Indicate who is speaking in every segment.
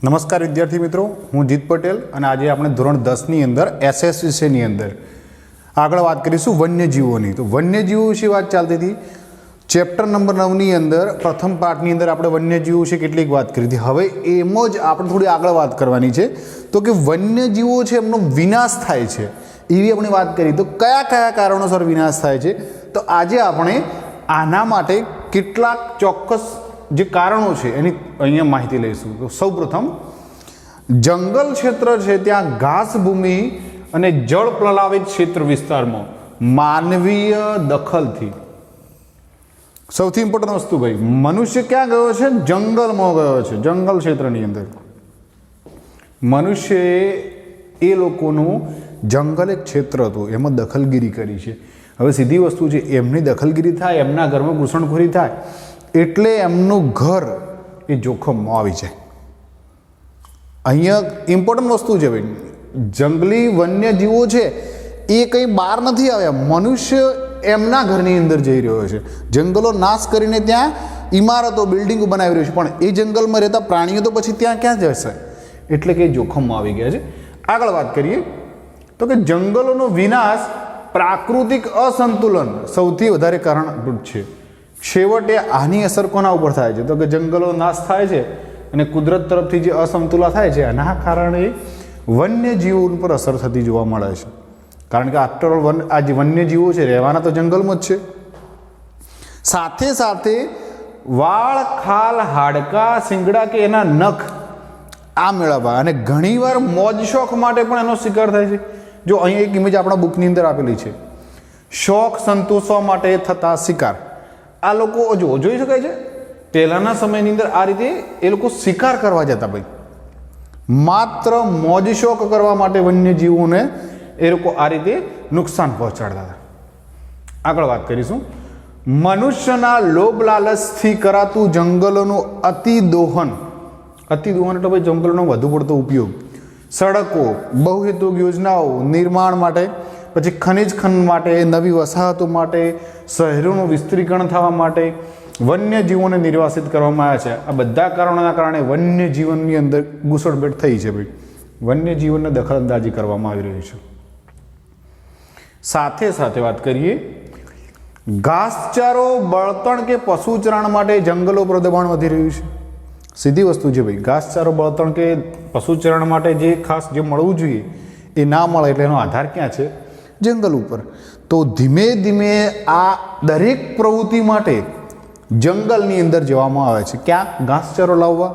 Speaker 1: નમસ્કાર વિદ્યાર્થી મિત્રો, હું જીત પટેલ અને આજે આપણે ધોરણ 10ની અંદર એસએસ વિષયની અંદર આગળ વાત કરીશું વન્યજીવોની. તો વન્યજીવો વિશે વાત ચાલતી હતી. ચેપ્ટર નંબર 9ની અંદર પ્રથમ પાઠની અંદર આપણે વન્યજીવો વિશે કેટલીક વાત કરી હતી. હવે એમાં જ આપણે થોડી આગળ વાત કરવાની છે. તો કે વન્યજીવો છે એમનો વિનાશ થાય છે એવી આપણે વાત કરી. તો કયા કયા કારણોસર વિનાશ થાય છે, તો આજે આપણે આના માટે કેટલાક ચોક્કસ જે કારણો છે એની અહીંયા માહિતી લઈશું. તો સૌપ્રથમ જંગલ ક્ષેત્ર છે ત્યાં ઘાસભૂમિ અને જળ પ્લાવિત ક્ષેત્ર વિસ્તારમાં માનવીય દખલથી સૌથી ઇમ્પોર્ટન્ટ વસ્તુ ભાઈ, મનુષ્ય ક્યાં ગયો છે? જંગલમાં ગયો છે. જંગલ ક્ષેત્રની અંદર મનુષ્યએ એ લોકોનું જંગલ એક ક્ષેત્ર હતું એમાં દખલગીરી કરી છે. હવે સીધી વસ્તુ છે, એમની દખલગીરી થાય, એમના ઘરમાં ઘૂસણખોરી થાય એટલે એમનું ઘર એ જોખમમાં આવી જાય. અહીંયા ઇમ્પોર્ટન્ટ વસ્તુ છે ભાઈ, જંગલી વન્યજીવો છે એ કંઈ બહાર નથી આવ્યા, મનુષ્ય એમના ઘરની અંદર જઈ રહ્યો છે. જંગલો નાશ કરીને ત્યાં ઇમારતો બિલ્ડિંગો બનાવી રહ્યો છે, પણ એ જંગલમાં રહેતા પ્રાણીઓ તો પછી ત્યાં ક્યાં જશે? એટલે કે જોખમમાં આવી ગયા છે. આગળ વાત કરીએ તો કે જંગલોનો વિનાશ પ્રાકૃતિક અસંતુલન સૌથી વધારે કારણભૂત છે. છેવટે આની અસર કોના ઉપર થાય છે? તો કે જંગલો નાશ થાય છે અને કુદરત તરફથી જે અસમતુલા થાય છે એના કારણે વન્યજીવો ઉપર અસર થતી જોવા મળે છે. કારણ કે આફ્ટર ઓલ આ જે વન્યજીવો છે રહેવાના તો જંગલમાં જ છે. સાથે સાથે વાળ, ખાલ, હાડકા, શિંગડા કે એના નખ આ મેળવવા અને ઘણીવાર મોજ શોખ માટે પણ એનો શિકાર થાય છે. જો અહીં એક ઇમેજ આપણા બુકની અંદર આપેલી છે, શોખ સંતોષવા માટે થતા શિકાર. આ લોકો જોઈ શકાય છે પહેલાના સમયની અંદર આ રીતે એ લોકો શિકાર કરવા જતા ભાઈ, માત્ર મોજ શોખ કરવા માટે વન્યજીવોને એ લોકો આ રીતે નુકસાન પહોંચાડતા હતા. આગળ વાત કરીશું. મનુષ્યના લોભ લાલચથી કરાતું જંગલોનું અતિદોહન એટલે ભાઈ જંગલોનો વધુ પડતો ઉપયોગ, સડકો, બહુહેતુક યોજનાઓ નિર્માણ માટે, પછી ખનિજ ખનન માટે, નવી વસાહતો માટે, શહેરોનું વિસ્તરીકરણ થવા માટે વન્યજીવોને નિર્વાસિત કરવામાં આવ્યા છે. આ બધા કારણોના કારણે વન્યજીવનની અંદર ઘૂસણભેટ થઈ છે ભાઈ, વન્યજીવનને દખલઅંદાજી કરવામાં આવી રહી છે. સાથે સાથે વાત કરીએ, ઘાસચારો, બળતણ કે પશુચરણ માટે જંગલો પર દબાણ વધી રહ્યું છે. સીધી વસ્તુ છે ભાઈ, ઘાસચારો, બળતણ કે પશુચરણ માટે જે ખાસ જે મળવું જોઈએ એ ના મળે એટલે એનો આધાર ક્યાં છે? જંગલ ઉપર. તો ધીમે ધીમે આ દરેક પ્રવૃત્તિ માટે જંગલની અંદર જવામાં આવે છે. ક્યાંક ઘાસચારો લાવવા,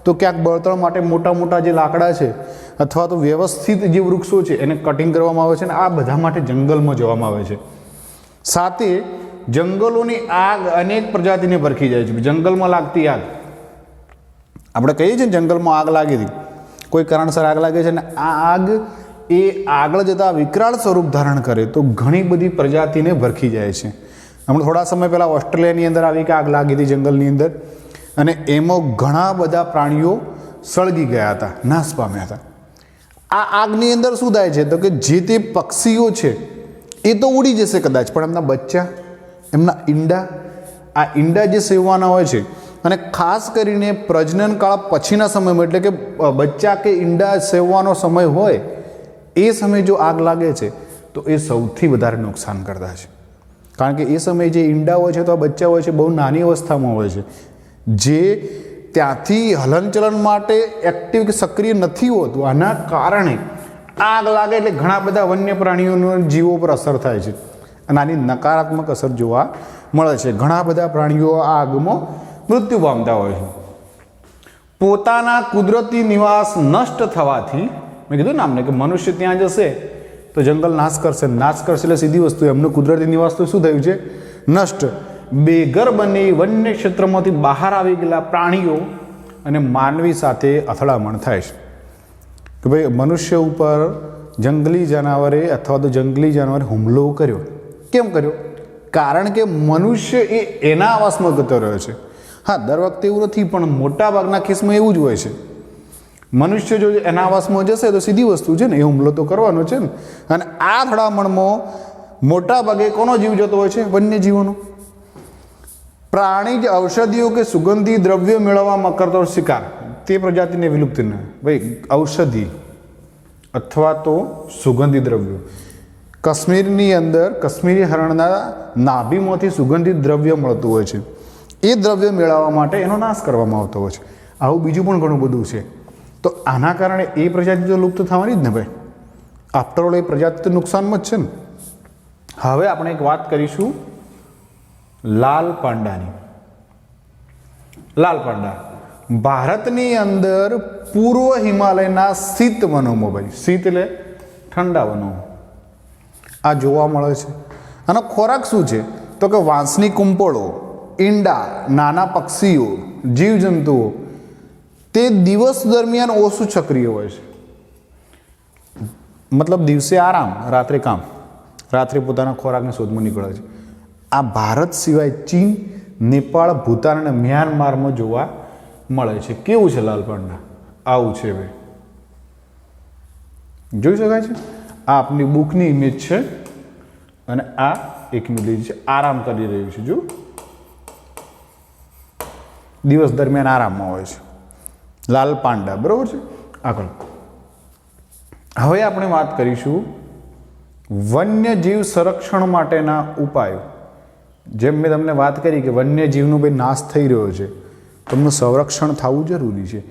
Speaker 1: તો ક્યાંક બળતણ માટે મોટા મોટા જે લાકડા છે અથવા તો વ્યવસ્થિત જે વૃક્ષો છે એને કટિંગ કરવામાં આવે છે અને આ બધા માટે જંગલમાં જવામાં આવે છે. સાથે જંગલોની આગ અનેક પ્રજાતિને ભરખી જાય છે. જંગલમાં લાગતી આગ, આપણે કહીએ છીએ ને જંગલમાં આગ લાગી હતી, કોઈ કારણસર આગ લાગે છે અને આ આગ એ આગળ જતાં વિકરાળ સ્વરૂપ ધારણ કરે તો ઘણી બધી પ્રજાતિને ભરખી જાય છે. હમણાં થોડા સમય પહેલાં ઓસ્ટ્રેલિયાની અંદર આવી કે આગ લાગી હતી જંગલની અંદર અને એમાં ઘણા બધા પ્રાણીઓ સળગી ગયા હતા, નાશ પામ્યા હતા. આ આગની અંદર શું થાય છે? તો કે જે તે પક્ષીઓ છે એ તો ઉડી જશે કદાચ, પણ એમના બચ્ચા, એમના ઈંડા, આ ઈંડા જે સેવવાના હોય છે અને ખાસ કરીને પ્રજનન કાળ પછીના સમયમાં એટલે કે બચ્ચા કે ઈંડા સેવવાનો સમય હોય એ સમયે જો આગ લાગે છે તો એ સૌથી વધારે નુકસાન કરતા છે. કારણ કે એ સમયે જે ઈંડા હોય છે તો આ બચ્ચા હોય છે બહુ નાની અવસ્થામાં હોય છે, જે ત્યાંથી હલનચલન માટે એક્ટિવ કે સક્રિય નથી હોતું. આના કારણે આગ લાગે એટલે ઘણા બધા વન્ય પ્રાણીઓના જીવો પર અસર થાય છે અને આની નકારાત્મક અસર જોવા મળે છે. ઘણા બધા પ્રાણીઓ આ આગમાં મૃત્યુ પામતા હોય છે. પોતાના કુદરતી નિવાસ નષ્ટ થવાથી, મેં કીધું ને અમને કે મનુષ્ય ત્યાં જશે તો જંગલ નાશ કરશે એટલે સીધી વસ્તુ એમનું કુદરતી નિવાસ તો શું થયું છે? નષ્ટ. બેઘર બની વન્ય ક્ષેત્રમાંથી બહાર આવી ગયેલા પ્રાણીઓ અને માનવી સાથે અથડામણ થાય છે કે ભાઈ મનુષ્ય ઉપર જંગલી જાનવરે અથવા તો જંગલી જાનવરે હુમલો કર્યો. કેમ કર્યો? કારણ કે મનુષ્ય એ એના આવાસમાં જતો રહ્યો છે. હા, દર વખતે એવું નથી, પણ મોટા ભાગના કેસમાં એવું જ હોય છે. મનુષ્ય જો એના આવાસમાં જશે તો સીધી વસ્તુ છે ને એ હુમલો તો કરવાનો છે ને. અને આ અથડામણમાં મોટા ભાગે કોનો જીવ જતો હોય છે? વન્યજીવોનો. પ્રાણી ઔષધિઓ કે સુગંધી દ્રવ્યો મેળવવામાં કરતો શિકાર, તે પ્રજાતિને વિલુપ્ત ન ભાઈ ઔષધિ અથવા તો સુગંધી દ્રવ્યો. કાશ્મીરની અંદર કાશ્મીરી હરણના નાભીમાંથી સુગંધિત દ્રવ્ય મળતું હોય છે. એ દ્રવ્ય મેળવવા માટે એનો નાશ કરવામાં આવતો હોય છે. આવું બીજું પણ ઘણું બધું છે. તો આના કારણે એ પ્રજાતિ તો લુપ્ત થવાની જ ને ભાઈ. આફ્ટરઓલ એ પ્રજાતિ તો નુકસાનમાં જ છે ને. હવે આપણે એક વાત કરીશું લાલ પાંડાની. લાલ પાંડા ભારતની અંદર પૂર્વ હિમાલયના શીત વનોમાં ભાઈ, શીત એટલે ઠંડા વનો, આ જોવા મળે છે. આનો ખોરાક શું છે તો કે વાંસની કુંપળો, ઈંડા, નાના પક્ષીઓ, જીવજંતુઓ. તે દિવસ દરમિયાન ઓછું સક્રિય હોય છે. મતલબ દિવસે આરામ, રાત્રે કામ, રાત્રે પોતાના ખોરાકની શોધમાં નીકળે છે. આ ભારત સિવાય ચીન, નેપાળ, ભૂતાન અને મ્યાનમારમાં જોવા મળે છે. કેવું છે લાલ પાંડા? આવું છે ભાઈ, જોઈ શકાય છે. આ આપની બુકની ઇમેજ છે અને આ એક ઇમેજ છે. આરામ કરી રહ્યું છે. જો દિવસ દરમિયાન આરામમાં હોય છે લાલ પાંડા, બરાબર છે. આગળ હવે આપણે વાત કરીશું વન્યજીવ સંરક્ષણ માટેના ઉપાયો. જેમ મેં તમને વાત કરી કે વન્યજીવનો ભાઈ નાશ થઈ રહ્યો છે, તેમનું સંરક્ષણ થવું જરૂરી છે.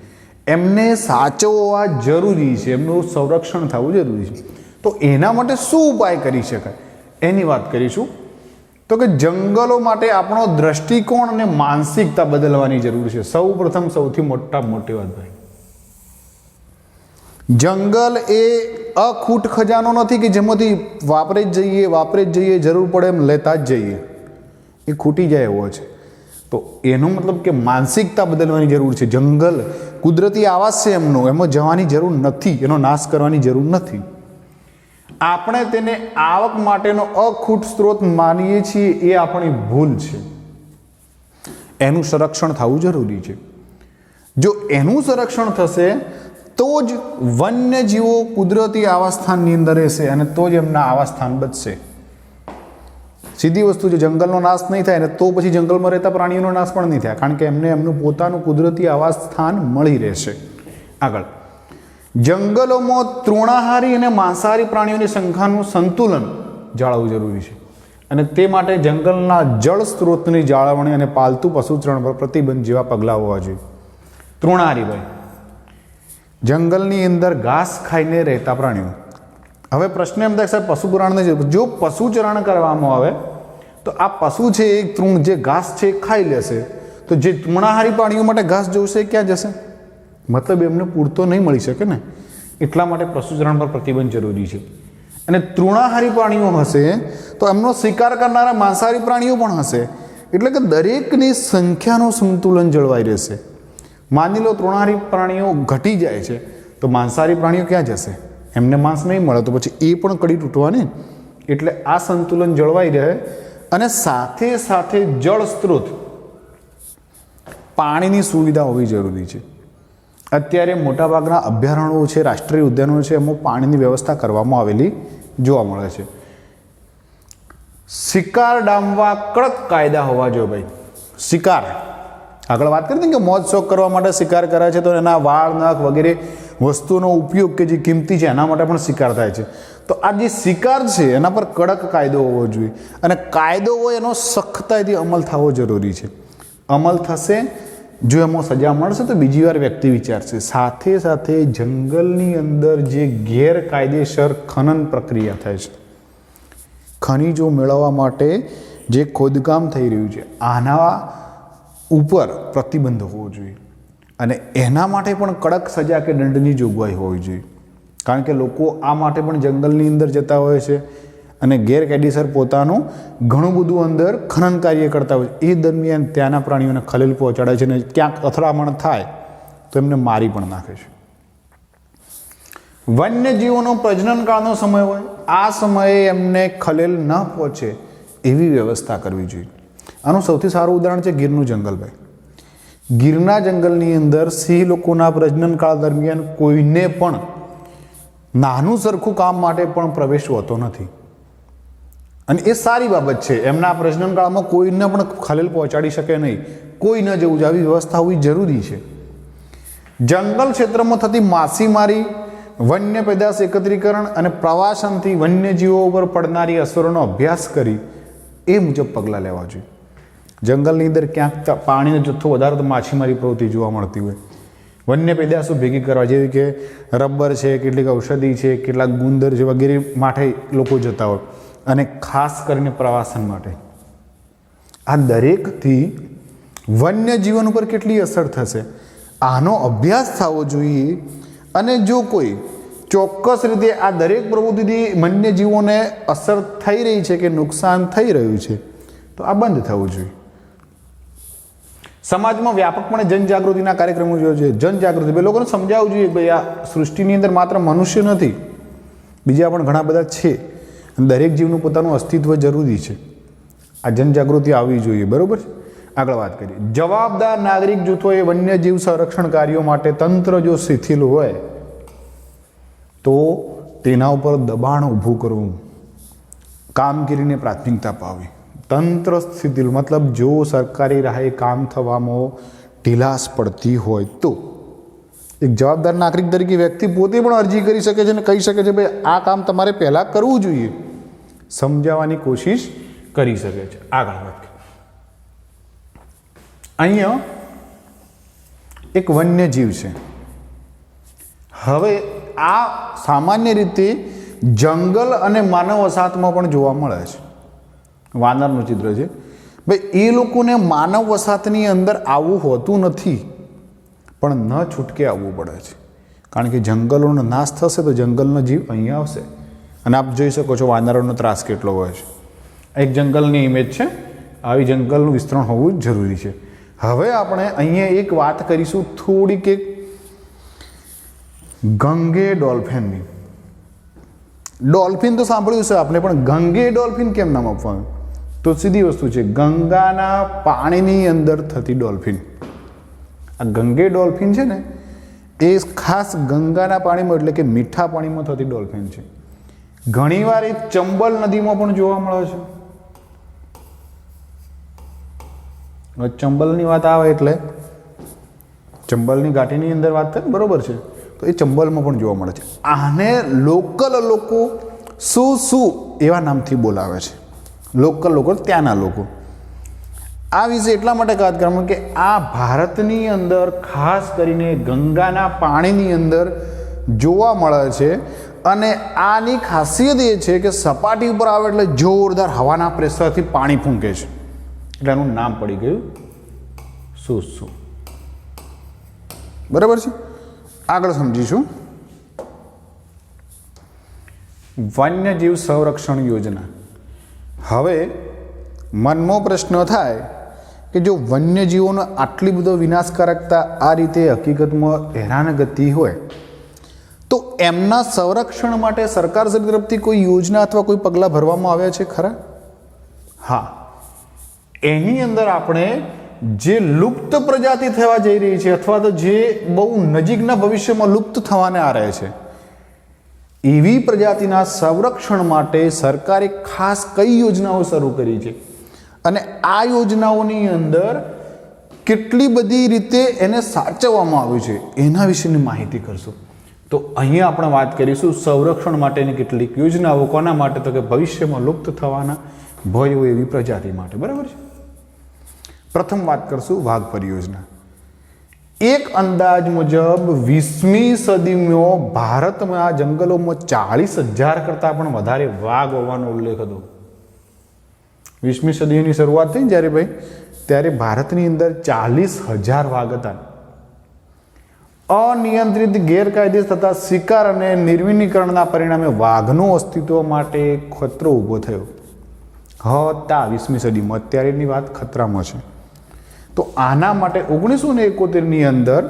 Speaker 1: એમને સાચવવા જરૂરી છે, એમનું સંરક્ષણ થવું જરૂરી છે. તો એના માટે શું ઉપાય કરી શકાય એની વાત કરીશું. તો કે જંગલો માટે આપણો દ્રષ્ટિકોણ અને માનસિકતા બદલવાની જરૂર છે. સૌ પ્રથમ સૌથી મોટી વાત ભાઈ, જંગલ એ અખૂટ ખજાનો નથી કે જેમાંથી વાપરે જ જઈએ, જરૂર પડે એમ લેતા જ જઈએ. એ ખૂટી જાય એવો છે. તો એનો મતલબ કે માનસિકતા બદલવાની જરૂર છે. જંગલ કુદરતી આવાસ છે એમનો, એમાં જવાની જરૂર નથી, એનો નાશ કરવાની જરૂર નથી. આપણે તેને આવક માટેનો અખૂટ સ્ત્રોત માનીએ છીએ, એ આપણી ભૂલ છે. એનું સંરક્ષણ થવું જરૂરી છે. જો એનું સંરક્ષણ થશે તો જ વન્યજીવો કુદરતી આવાસસ્થાનની અંદર રહેશે અને તો જ એમના આવાસસ્થાન બચશે. સીધી વસ્તુ છે, જંગલનો નાશ નહીં થાય ને તો પછી જંગલમાં રહેતા પ્રાણીઓનો નાશ પણ નહીં થાય, કારણ કે એમને એમનું પોતાનું કુદરતી આવાસસ્થાન મળી રહેશે. આગળ જંગલોમાં તૃણાહારી અને માંસાહારી પ્રાણીઓની સંખ્યાનું સંતુલન જાળવવું જરૂરી છે અને તે માટે જંગલના જળ સ્ત્રોતની જાળવણી અને પાલતુ પશુચરણ પર પ્રતિબંધ જેવા પગલાં હોવા જોઈએ. તૃણાહારી ભાઈ, જંગલની અંદર ઘાસ ખાઈને રહેતા પ્રાણીઓ. હવે પ્રશ્ન એમ થાય સાહેબ પશુચરણ જો પશુચરણ કરવામાં આવે તો આ પશુ છે એ તૃણ જે ઘાસ છે એ ખાઈ લેશે, તો જે તૃણાહારી પ્રાણીઓ માટે ઘાસ જોશે ક્યાં જશે? મતલબ એમને પૂરતો નહીં મળી શકે ને. એટલા માટે પશુચરણ પર પ્રતિબંધ જરૂરી છે. અને તૃણાહારી પ્રાણીઓ હશે તો એમનો શિકાર કરનારા માંસાહારી પ્રાણીઓ પણ હશે, એટલે કે દરેકની સંખ્યાનું સંતુલન જળવાઈ રહેશે. માની લો તૃણાહારી પ્રાણીઓ ઘટી જાય છે તો માંસાહારી પ્રાણીઓ ક્યાં જશે? એમને માંસ નહીં મળે તો પછી એ પણ કડી તૂટવાની. એટલે આ સંતુલન જળવાઈ રહે અને સાથે સાથે જળ સ્ત્રોત, પાણીની સુવિધા હોવી જરૂરી છે. અત્યારે મોટાભાગના અભયારણ્યો છે, રાષ્ટ્રીય ઉદ્યાનો છે, એમાં પાણીની વ્યવસ્થા કરવામાં આવેલી જોવા મળે છે. શિકાર ડામવા કડક કાયદા હોવા જોઈએ ભાઈ. શિકાર આગળ વાત કરી કે મોજ શોખ કરવા માટે શિકાર કરે છે તો એના વાળ, નખ વગેરે વસ્તુનો ઉપયોગ કે જે કિંમતી છે એના માટે પણ શિકાર થાય છે. તો આ જે શિકાર છે એના પર કડક કાયદો હોવો જોઈએ અને કાયદો હોય એનો સખ્તાઈથી અમલ થવો જરૂરી છે. અમલ થશે, જો એમાં સજા મળશે તો બીજી વાર વ્યક્તિ વિચારશે. સાથે સાથે જંગલની અંદર જે ગેરકાયદેસર ખનન પ્રક્રિયા થાય છે, ખનિજો મેળવવા માટે જે ખોદકામ થઈ રહ્યું છે, આના ઉપર પ્રતિબંધ હોવો જોઈએ અને એના માટે પણ કડક સજા કે દંડની જોગવાઈ હોવી જોઈએ. કારણ કે લોકો આ માટે પણ જંગલની અંદર જતા હોય છે અને ગેરકાયદેસર પોતાનું ઘણું બધું અંદર ખનન કાર્ય કરતા હોય. એ દરમિયાન ત્યાંના પ્રાણીઓને ખલેલ પહોંચાડે છે અને ક્યાંક અથડામણ થાય તો એમને મારી પણ નાખે છે. વન્યજીવોનો પ્રજનનકાળનો સમય હોય, આ સમયે એમને ખલેલ ન પહોંચે એવી વ્યવસ્થા કરવી જોઈએ. આનું સૌથી સારું ઉદાહરણ છે ગીરનું જંગલ ભાઈ. ગીરના જંગલની અંદર સિંહ લોકોના પ્રજનનકાળ દરમિયાન કોઈને પણ નાનું સરખું કામ માટે પણ પ્રવેશ હોતો નથી અને એ સારી બાબત છે. એમના પ્રજનનકાળમાં કોઈને પણ ખલેલ પહોંચાડી શકે નહીં, કોઈ ન જવું જોઈએ, આવી વ્યવસ્થા હોવી જરૂરી છે. જંગલ ક્ષેત્રમાં થતી માછીમારી, વન્ય પેદાશ એકત્રીકરણ અને પ્રવાસનથી વન્યજીવો ઉપર પડનારી અસરોનો અભ્યાસ કરી એ મુજબ પગલાં લેવા જોઈએ. જંગલની અંદર ક્યાંક પાણીનો જથ્થો વધારે તો માછીમારી પ્રવૃત્તિ જોવા મળતી હોય. વન્ય પેદાશો ભેગી કરવા, જેવી કે રબર છે, કેટલીક ઔષધિ છે, કેટલાક ગુંદર છે વગેરે માટે લોકો જતા હોય, અને ખાસ કરીને પ્રવાસન માટે. આ દરેકથી વન્ય જીવન ઉપર કેટલી અસર થશે આનો અભ્યાસ થવો જોઈએ. અને જો કોઈ ચોક્કસ રીતે આ દરેક પ્રવૃત્તિથી વન્યજીવોને અસર થઈ રહી છે કે નુકસાન થઈ રહ્યું છે તો આ બંધ થવું જોઈએ. સમાજમાં વ્યાપકપણે જનજાગૃતિના કાર્યક્રમો જોઈએ છે. જનજાગૃતિ લોકોને સમજાવવું જોઈએ કે ભાઈ આ સૃષ્ટિની અંદર માત્ર મનુષ્ય નથી, બીજા પણ ઘણા બધા છે. દરેક જીવનું પોતાનું અસ્તિત્વ જરૂરી છે. આ જનજાગૃતિ આવવી જોઈએ. બરાબર છે. આગળ વાત કરીએ. જવાબદાર નાગરિક જૂથોએ વન્યજીવ સંરક્ષણ કાર્યો માટે તંત્ર જો શિથિલ હોય તો તેના ઉપર દબાણ ઊભું કરવું, કામગીરીને પ્રાથમિકતા અપાવવી. તંત્ર શિથિલ મતલબ જો સરકારી રાહે કામ થવામાં ઢીલાસ પડતી હોય તો એક જવાબદાર નાગરિક તરીકે વ્યક્તિ પોતે પણ અરજી કરી શકે છે અને કહી શકે છે ભાઈ આ કામ તમારે પહેલાં કરવું જોઈએ, સમજાવવાની કોશિશ કરી શકે છે. આગળ વાત કરીએ. અહીંયા એક વન્યજીવ છે. હવે આ સામાન્ય રીતે જંગલ અને માનવ વસાહતમાં પણ જોવા મળે છે. વાનરનું ચિત્ર છે. ભાઈ એ લોકોને માનવ વસાહતની અંદર આવવું હોતું નથી, પણ ન છૂટકે આવવું પડે છે. કારણ કે જંગલોનો નાશ થશે તો જંગલનો જીવ અહીંયા આવશે. અને આપ જોઈ શકો છો વાનરોનો ત્રાસ કેટલો હોય છે. એક જંગલની ઇમેજ છે. આવી જંગલનું વિસ્તરણ હોવું જરૂરી છે. હવે આપણે અહીંયા એક વાત કરીશું થોડીક એક ગંગે ડોલ્ફિનની. ડોલ્ફિન તો સાંભળ્યું છે આપણે, પણ ગંગે ડોલ્ફિન કેમ નામ આપવાનું? તો સીધી વસ્તુ છે, ગંગાના પાણીની અંદર થતી ડોલ્ફિન. આ ગંગે ડોલ્ફિન છે ને એ ખાસ ગંગાના પાણીમાં એટલે કે મીઠા પાણીમાં થતી ડોલ્ફિન છે. ઘણીવાર એ ચંબલ નદીમાં પણ જોવા મળે છે. ચંબલની વાત આવે એટલે ચંબલની ઘાટીની અંદર વાત થાય બરોબર છે, તો એ ચંબલમાં પણ જોવા મળે છે. આને લોકલ લોકો શું એવા નામથી બોલાવે છે. લોકલ લોકો ત્યાંના લોકો. આ વિશે એટલા માટે વાત કરવામાં કે આ ભારતની અંદર ખાસ કરીને ગંગાના પાણીની અંદર જોવા મળે છે. અને આની ખાસિયત એ છે કે સપાટી ઉપર આવે એટલે જોરદાર હવાના પ્રેશરથી પાણી ફૂંકે છે, એટલે એનું નામ પડી ગયું શું. બરાબર છે. આગળ સમજીશું. વન્યજીવ સંરક્ષણ યોજના. હવે મનમાં પ્રશ્ન થાય કે જો વન્યજીવોનો આટલી બધો વિનાશકારકતા આ રીતે હકીકતમાં હેરાનગતિ હોય તો એમના સંરક્ષણ માટે સરકાર તરફથી કોઈ યોજના અથવા કોઈ પગલાં ભરવામાં આવ્યા છે ખરા? હા. એની અંદર આપણે જે લુપ્ત પ્રજાતિ થવા જઈ રહી છે અથવા તો જે બહુ નજીકના ભવિષ્યમાં લુપ્ત થવાને આ રહે છે એવી પ્રજાતિના સંરક્ષણ માટે સરકારે ખાસ કઈ યોજનાઓ શરૂ કરી છે અને આ યોજનાઓની અંદર કેટલી બધી રીતે એને સાચવવામાં આવ્યું છે એના વિશેની માહિતી કરશું. તો અહીંયા આપણે વાત કરીશું સંરક્ષણ માટેની કેટલીક યોજનાઓ. કોના માટે? તો કે ભવિષ્યમાં લુપ્ત થવાના ભય હોય એવી પ્રજાતિ માટે. બરાબર છે. પ્રથમ વાત કરશું વાઘ પરિયોજના. એક અંદાજ મુજબ 20મી સદીમાં ભારતમાં જંગલોમાં 40,000 કરતાં પણ વધારે વાઘ હોવાનો ઉલ્લેખ હતો. 20મી સદીની શરૂઆત થઈ જ્યારે ભાઈ ત્યારે ભારતની અંદર 40,000 વાઘ હતા. અનિયંત્રિત ગેરકાયદે થતા શિકાર અને નિર્વિનીકરણના પરિણામે વાઘનું અસ્તિત્વ માટે ખતરો ઊભો થયો હતા 20મી સદીમાં. અત્યારેની વાત ખતરામાં છે. તો આના માટે 1971ની અંદર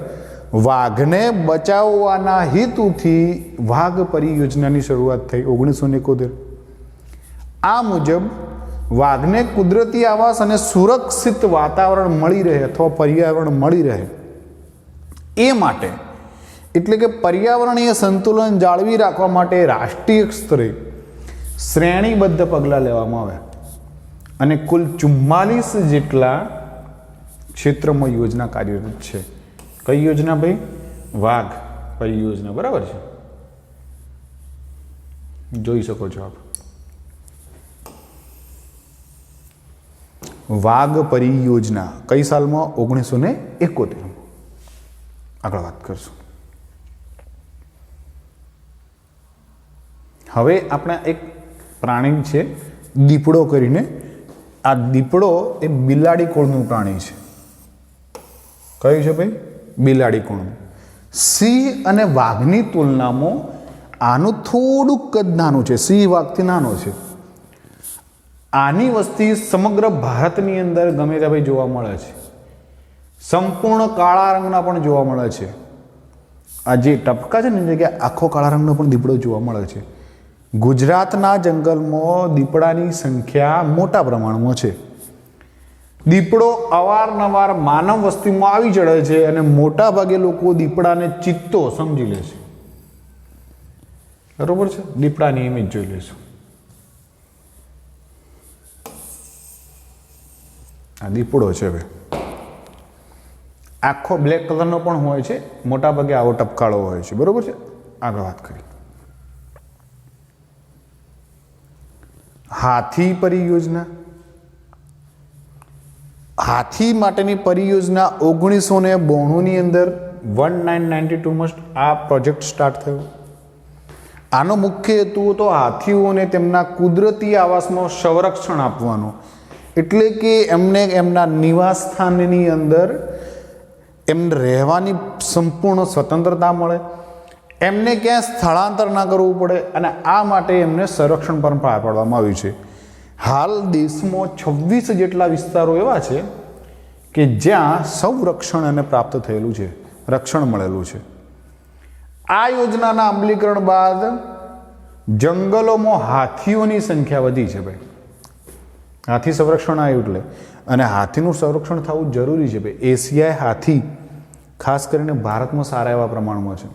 Speaker 1: વાઘને બચાવવાના હેતુથી વાઘ પરિયોજનાની શરૂઆત થઈ 1971. આ મુજબ વાઘને કુદરતી આવાસ અને સુરક્ષિત વાતાવરણ મળી રહે અથવા પર્યાવરણ મળી રહે એ માટે એટલે કે પર્યાવરણીય સંતુલન જાળવી રાખવા માટે રાષ્ટ્રીય સ્તરે શ્રેણીબદ્ધ પગલાં લેવામાં આવ્યા અને કુલ 44 જેટલા ક્ષેત્રમાં યોજના કાર્યરત છે. કઈ યોજના ભાઈ? વાઘ પરિયોજના, બરાબર છે, જોઈ શકો છો આપ. વાઘ પરિયોજના કઈ સાલમાં? 1971. આગળ વાત કરશું. હવે આપણે એક પ્રાણી છે દીપડો કરીને. આ દીપડો એ બિલાડી કુળનું પ્રાણી છે. કયું છે ભાઈ? બિલાડી કુળનું. સિંહ અને વાઘની તુલનામાં આનું થોડુંક કદ નાનું છે, સિંહ વાઘથી નાનો છે. આની વસ્તી સમગ્ર ભારતની અંદર ગમે ત્યાં ભાઈ જોવા મળે છે. સંપૂર્ણ કાળા રંગના પણ જોવા મળે છે. આ જે ટપકા છે ને એની જગ્યાએ આખો કાળા રંગનો પણ દીપડો જોવા મળે છે. ગુજરાતના જંગલમાં દીપડાની સંખ્યા મોટા પ્રમાણમાં છે. દીપડો અવારનવાર માનવ વસ્તીમાં આવી ચડે છે અને મોટા ભાગે લોકો દીપડાને ચિત્તો સમજી લે છે. બરોબર છે? દીપડાની ઇમેજ જોઈ લેશું. આ દીપડો છે હવે. આખો બ્લેક કલરનો પણ હોય છે, મોટા ભાગે આવો ટપકાળો હોય છે. બરોબર છે? આગળ વાત કરીએ. હાથી પરિયોજના. હાથી માટેની પરિયોજના 1992ની અંદર 1992માં આ પ્રોજેક્ટ સ્ટાર્ટ થયો. આનો મુખ્ય હેતુ તો હાથીઓને તેમના કુદરતી આવાસમાં સંરક્ષણ આપવાનો, એટલે કે એમને એમના નિવાસ સ્થાનની અંદર એમને રહેવાની સંપૂર્ણ સ્વતંત્રતા મળે, એમને ક્યાંય સ્થળાંતર ના કરવું પડે, અને આ માટે એમને સંરક્ષણ પણ પાર પાડવામાં આવ્યું છે. હાલ દેશમાં 26 જેટલા વિસ્તારો એવા છે કે જ્યાં સંરક્ષણ એને પ્રાપ્ત થયેલું છે, રક્ષણ મળેલું છે. આ યોજનાના અમલીકરણ બાદ જંગલોમાં હાથીઓની સંખ્યા વધી છે ભાઈ. હાથી સંરક્ષણ આવ્યું એટલે, અને હાથીનું સંરક્ષણ થવું જરૂરી છે ભાઈ. એશિયાઈ હાથી ખાસ કરીને ભારતમાં સારા એવા પ્રમાણમાં છે.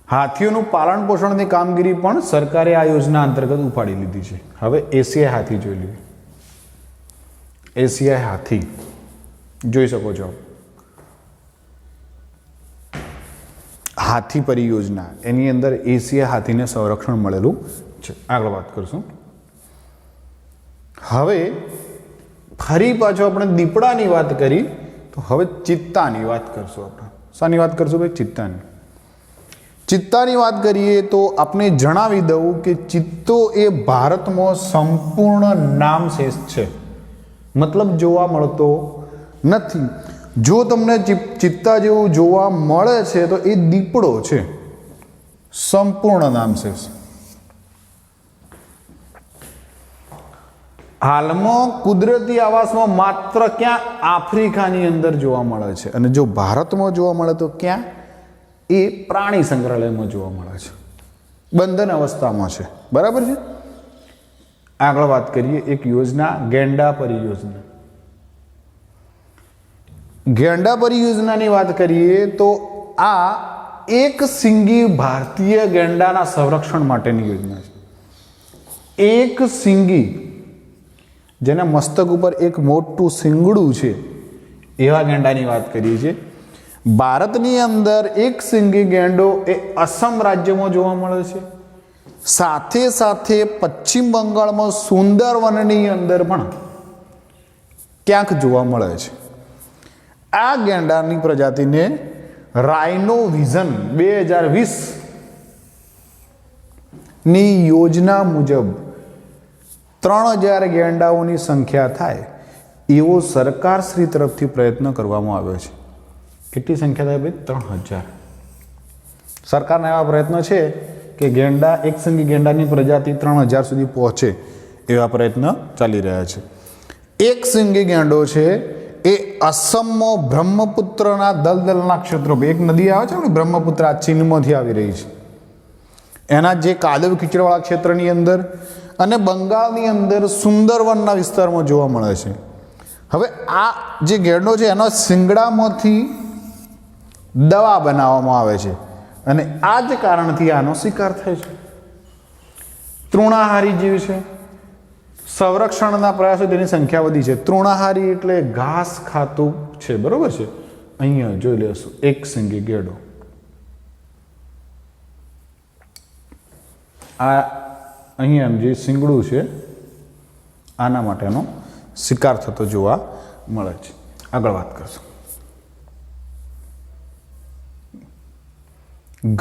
Speaker 1: હાથીઓનું પાલન પોષણની કામગીરી પણ સરકારે આ યોજના અંતર્ગત ઉપાડી લીધી છે. હવે એશિયાઈ હાથી જોઈ લઈએ. એશિયાઈ હાથી જોઈ શકો છો. હાથી પરિયોજના, એની અંદર એશિયાઈ હાથીને સંરક્ષણ મળેલું છે. આગળ વાત કરશું. હવે ફરી પાછો આપણે દીપડાની વાત કરી, તો હવે ચિત્તાની વાત કરશું. આપણે શાની વાત કરશું ભાઈ? ચિત્તાની. ચિત્તાની વાત કરીએ તો આપણે જણાવી દઉં કે ચિત્તો એ ભારતમાં સંપૂર્ણ નામશેષ છે, મતલબ જોવા મળતો નથી. જો તમને ચિત્તા જેવું જોવા મળે છે તો એ દીપડો છે, સંપૂર્ણ નામશેષ. હાલમાં કુદરતી આવાસમાં માત્ર ક્યાં? આફ્રિકાની અંદર જોવા મળે છે, અને જો ભારતમાં જોવા મળે તો ક્યાં? એ પ્રાણી સંગ્રહાલયમાં જોવા મળે છે, બંધન અવસ્થામાં છે. બરાબર છે? આગળ વાત કરીએ એક યોજના, ગેંડા પરિયોજના. ગેંડા પરિયોજનાની વાત કરીએ તો આ એક સિંગી ભારતીય ગેંડાના સંરક્ષણ માટેની યોજના છે. એક સિંગી, જેના મસ્તક ઉપર એક મોટું સિંગડું છે, એવા ગેંડાની વાત કરીએ છીએ. ભારતની અંદર એક સિંગી ગેંડો એ અસમ રાજ્યમાં જોવા મળે છે. સાથે સાથે પશ્ચિમ બંગાળમાં સુંદરવનની અંદર પણ ક્યાંક જોવા મળે છે. આ ગેંડાની પ્રજાતિને રાઇનો વિઝન 2020 ની યોજના મુજબ 3000 ગેંડાઓની સંખ્યા થાય એવો સરકારશ્રી તરફથી પ્રયત્ન કરવામાં આવ્યો છે. કેટલી સંખ્યા થાય ભાઈ? 3000. સરકારના એવા પ્રયત્નો છે કે ગેંડા, એક સંગી ગેંડાની પ્રજાતિ 3000 સુધી પહોંચે એવા પ્રયત્ન ચાલી રહ્યા છે. એક સિંગી ગેંડો છે એ અસમમાં બ્રહ્મપુત્રના દલદલના ક્ષેત્રો, એક નદી આવે છે ને બ્રહ્મપુત્ર, આ ચીનમાંથી આવી રહી છે, એના જે કાદવ કીચડવાળા ક્ષેત્રની અંદર અને બંગાળની અંદર સુંદરવનના વિસ્તારમાં જોવા મળે છે. હવે આ જે ગેંડો છે એના શિંગડામાંથી દવા બનાવવામાં આવે છે, અને આ જ કારણથી આનો શિકાર થાય છે. તૃણાહારી જીવ છે. સંરક્ષણના પ્રયાસો તેની સંખ્યા વધી છે. તૃણાહારી એટલે ઘાસ ખાતું છે. બરોબર છે? અહીંયા જોઈ લેશું એક સિંગી ગેડો. આ અહીંયા જે સિંગડું છે આના માટેનો શિકાર થતો જોવા મળે છે. આગળ વાત કરશું.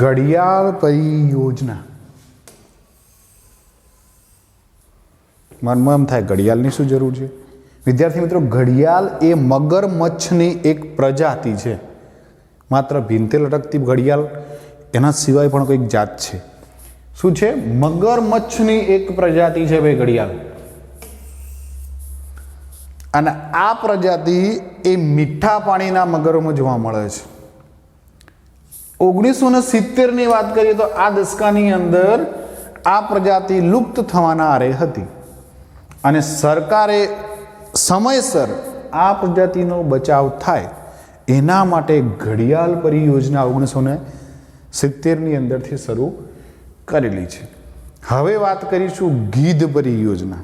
Speaker 1: ઘડિયાળ પરિયોજના. મનમાં એમ થાય ઘડિયાળની શું જરૂર છે? વિદ્યાર્થી મિત્રો, ઘડિયાળ એ મગરમચ્છની એક પ્રજાતિ છે. માત્ર ભીંતે લટકતી ઘડિયાળ એના સિવાય પણ કોઈક જાત છે. શું છે? મગરમચ્છની એક પ્રજાતિ છે ભાઈ ઘડિયાળ. અને આ પ્રજાતિ એ મીઠા પાણીના મગરોમાં જોવા મળે છે. 1970ની વાત કરીએ તો આ દશકાની અંદર આ પ્રજાતિ લુપ્ત થવાના આરે હતી અને સરકારે સમયસર આ પ્રજાતિનો બચાવ થાય એના માટે ઘડિયાળ પરિયોજના 1970ની અંદરથી શરૂ કરેલી છે. હવે વાત કરીશું ગીધ પરિયોજના.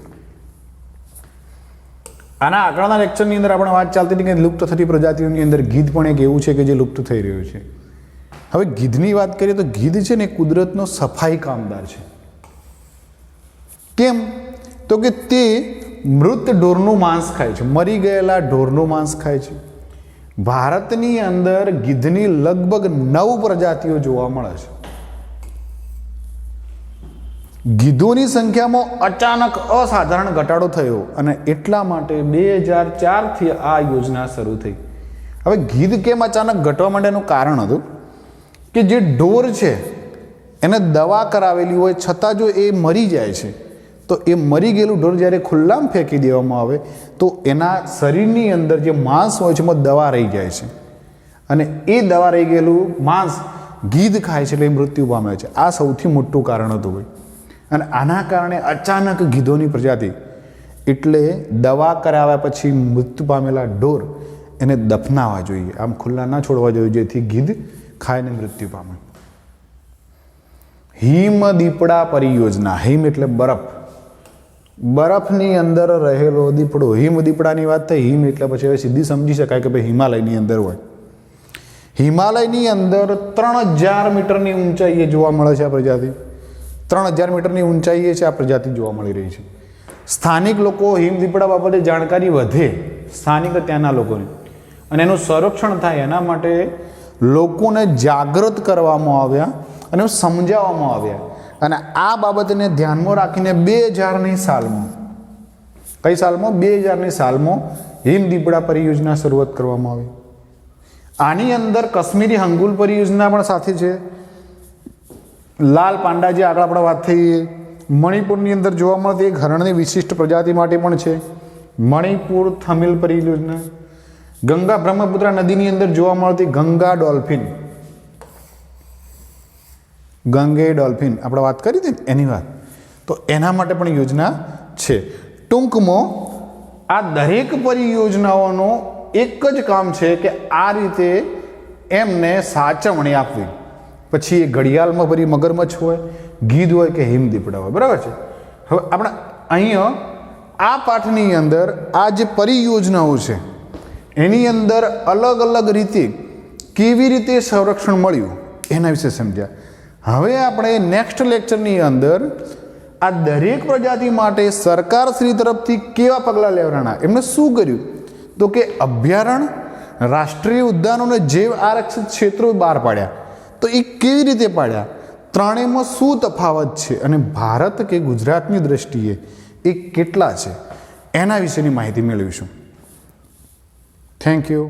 Speaker 1: આના આગળના લેક્ચરની અંદર આપણે વાત ચાલતી હતી કે લુપ્ત થતી પ્રજાતિઓની અંદર ગીધ પણ એક એવું છે કે જે લુપ્ત થઈ રહ્યું છે. હવે ગીધની વાત કરીએ તો ગીધ છે ને કુદરતનો સફાઈ કામદાર છે. કેમ? તો કે તે મૃત ઢોરનું માંસ ખાય છે, મરી ગયેલા ઢોરનું માંસ ખાય છે. ભારતની અંદર ગીધની લગભગ 9 પ્રજાતિઓ જોવા મળે છે. ગીધોની સંખ્યામાં અચાનક અસાધારણ ઘટાડો થયો અને એટલા માટે 2004થી આ યોજના શરૂ થઈ. હવે ગીધ કેમ અચાનક ઘટવા માટેનું કારણ હતું કે જે ઢોર છે એને દવા કરાવેલી હોય છતાં જો એ મરી જાય છે તો એ મરી ગયેલું ઢોર જ્યારે ખુલ્લામાં ફેંકી દેવામાં આવે તો એના શરીરની અંદર જે માંસ હોય છે એમાં દવા રહી જાય છે અને એ દવા રહી ગયેલું માંસ ગીધ ખાય છે એટલે એ મૃત્યુ પામે છે. આ સૌથી મોટું કારણ હતું ભાઈ. અને આના કારણે અચાનક ગીધોની પ્રજાતિ એટલે દવા કરાવ્યા પછી મૃત્યુ પામેલા ઢોર એને દફનાવવા જોઈએ, આમ ખુલ્લા ના છોડવા જોઈએ જેથી ગીધ ખાઈને મૃત્યુ પામે. હિમ દીપડા પરિયોજના. હિમ એટલે બરફ. બરફની અંદર રહેલો દીપડો. હિમ દીપડાની વાત થઈ. હિમ એટલે પછી હવે સીધી સમજી શકાય કે ભાઈ હિમાલયની અંદર હોય. હિમાલયની અંદર 3000 મીટરની ઊંચાઈએ જોવા મળે છે આ પ્રજાતિ. 3000 મીટરની ઊંચાઈએ છે આ પ્રજાતિ જોવા મળી રહી છે. સ્થાનિક લોકો હિમ દીપડા બાબતે જાણકારી વધે, સ્થાનિક ત્યાંના લોકોને, અને એનું સંરક્ષણ થાય એના માટે લોકોને જાગૃત કરવામાં આવ્યા અને સમજાવવામાં આવ્યા. અને આ બાબતને ધ્યાનમાં રાખીને 2000ની સાલમાં, કઈ સાલમાં? 2000ની સાલમાં હિમ દીપડા પરિયોજના શરૂઆત કરવામાં આવી. આની અંદર કાશ્મીરી હંગુલ પરિયોજના પણ સાથે છે. લાલ પાંડા જે આગળ આપણે વાત થઈ, મણિપુરની અંદર જોવા મળતી એક હરણની વિશિષ્ટ પ્રજાતિ માટે પણ છે મણિપુર થમિલ પરિયોજના. ગંગા બ્રહ્મપુત્રા નદીની અંદર જોવા મળતી ગંગા ડોલ્ફિન. ગંગે ડોલ્ફિન આપણે વાત કરી હતી એની વાત, તો એના માટે પણ યોજના છે. ટૂંકમાં આ દરેક પરિયોજનાઓનો એક જ કામ છે કે આ રીતે એમને સાચવણી આપવી. પછી એ ઘડિયાળમાં ભરી મગરમચ્છ હોય, ગીધ હોય કે હિમ દીપડા હોય. બરાબર છે. હવે આપણે અહીંયા આ પાઠની અંદર આ જે પરિયોજનાઓ છે એની અંદર અલગ અલગ રીતે કેવી રીતે સંરક્ષણ મળ્યું એના વિશે સમજ્યા. હવે આપણે નેક્સ્ટ લેક્ચરની અંદર આ દરેક પ્રજાતિ માટે સરકારશ્રી તરફથી કેવા પગલાં લેવાના, એમને શું કર્યું, તો કે અભયારણ્ય, રાષ્ટ્રીય ઉદ્યાનો અને જૈવ આરક્ષિત ક્ષેત્રો બહાર પાડ્યા. તો એ કેવી રીતે પાડ્યા, ત્રણેયમાં શું તફાવત છે અને ભારત કે ગુજરાતની દ્રષ્ટિએ એ કેટલા છે એના વિશેની માહિતી મેળવીશું. Thank you.